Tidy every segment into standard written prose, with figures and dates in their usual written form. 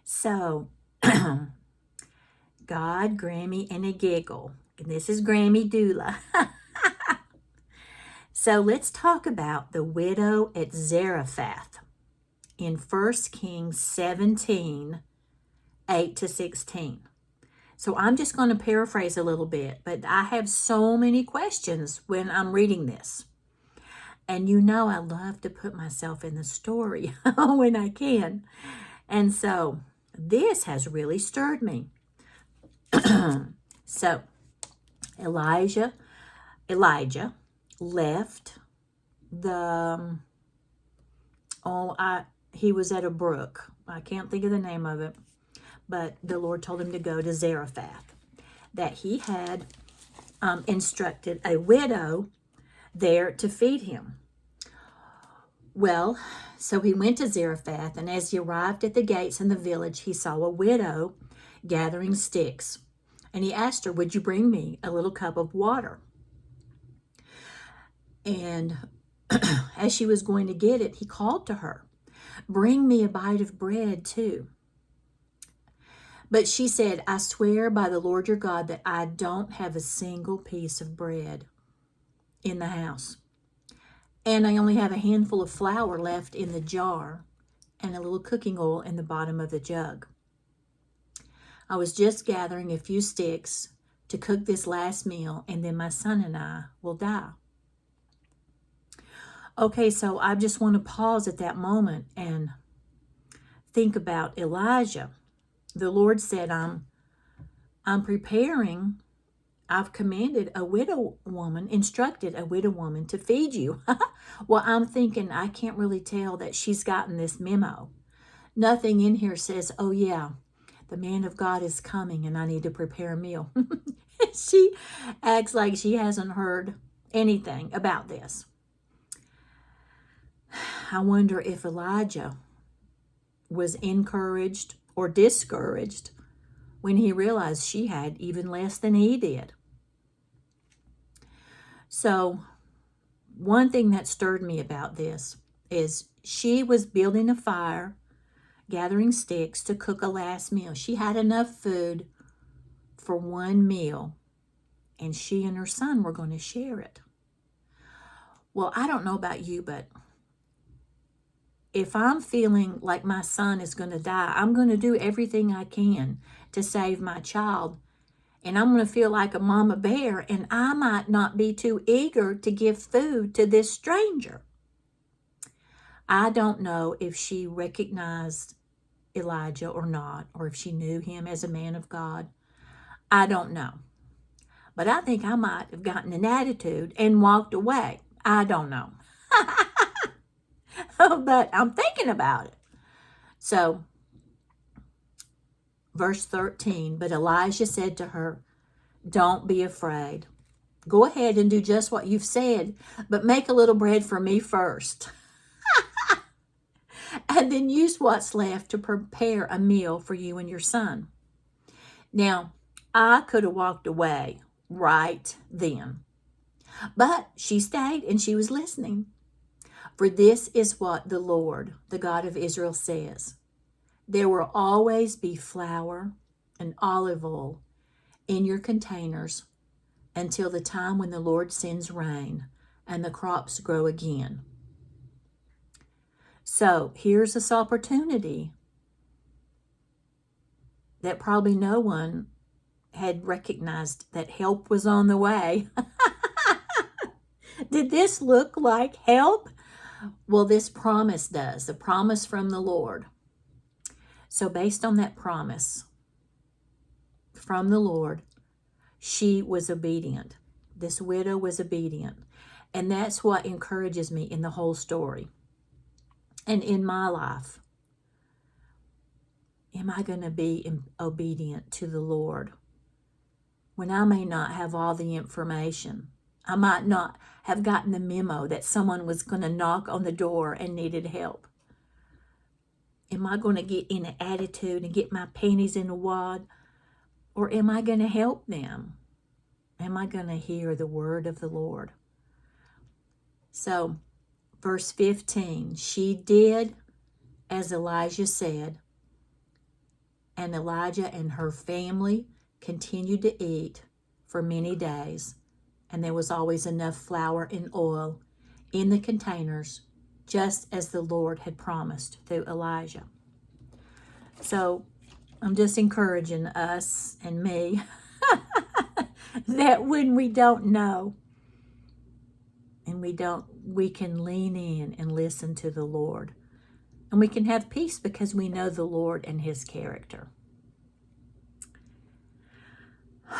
So, God, Grammy, and a giggle. And this is Grammy Doula. So let's talk about the widow at Zarephath in 1 Kings 17, 8 to 16. So I'm just going to paraphrase a little bit, but I have so many questions when I'm reading this. And you know I love to put myself in the story when I can. And so this has really stirred me. So Elijah left the, he was at a brook. I can't think of the name of it, but the Lord told him to go to Zarephath, that he had instructed a widow there to feed him. Well, so he went to Zarephath, and as he arrived at the gates in the village, he saw a widow gathering sticks. And he asked her, "Would you bring me a little cup of water?" And as she was going to get it, he called to her, "Bring me a bite of bread too." But she said, "I swear by the Lord your God that I don't have a single piece of bread in the house. And I only have a handful of flour left in the jar and a little cooking oil in the bottom of the jug. I was just gathering a few sticks to cook this last meal, and then my son and I will die." Okay, so I just want to pause at that moment and think about Elijah. The Lord said, I'm preparing, I've commanded a widow woman, instructed a widow woman to feed you. Well, I'm thinking I can't really tell that she's gotten this memo. Nothing in here says, "Oh yeah, the man of God is coming and I need to prepare a meal." She acts like she hasn't heard anything about this. I wonder if Elijah was encouraged or discouraged when he realized she had even less than he did. So one thing that stirred me about this is she was building a fire, gathering sticks to cook a last meal. She had enough food for one meal, and she and her son were going to share it. Well, I don't know about you, but if I'm feeling like my son is going to die, I'm going to do everything I can to save my child. And I'm going to feel like a mama bear, and I might not be too eager to give food to this stranger. I don't know if she recognized Elijah or not, or if she knew him as a man of God. I don't know. But I think I might have gotten an attitude and walked away. I don't know. But I'm thinking about it. So, verse 13, but Elijah said to her, "Don't be afraid. Go ahead and do just what you've said, but make a little bread for me first. And then use what's left to prepare a meal for you and your son." Now, I could have walked away right then, but she stayed and she was listening. "For this is what the Lord, the God of Israel, says. There will always be flour and olive oil in your containers until the time when the Lord sends rain and the crops grow again." So here's this opportunity that probably no one had recognized, that help was on the way. Did this look like help? Well, this promise does, the promise from the Lord. So based on that promise from the Lord, she was obedient. This widow was obedient. And that's what encourages me in the whole story. And in my life, am I going to be obedient to the Lord when I may not have all the information? I might not have gotten the memo that someone was going to knock on the door and needed help. Am I going to get in an attitude and get my panties in a wad? Or am I going to help them? Am I going to hear the word of the Lord? So, verse 15, she did as Elijah said, And Elijah and her family continued to eat for many days. And there was always enough flour and oil in the containers, just as the Lord had promised through Elijah. So I'm just encouraging us and me that when we don't know, and we can lean in and listen to the Lord. And we can have peace because we know the Lord and his character.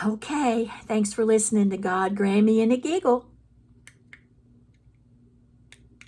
Okay, thanks for listening to God, Grammy, and a Giggle.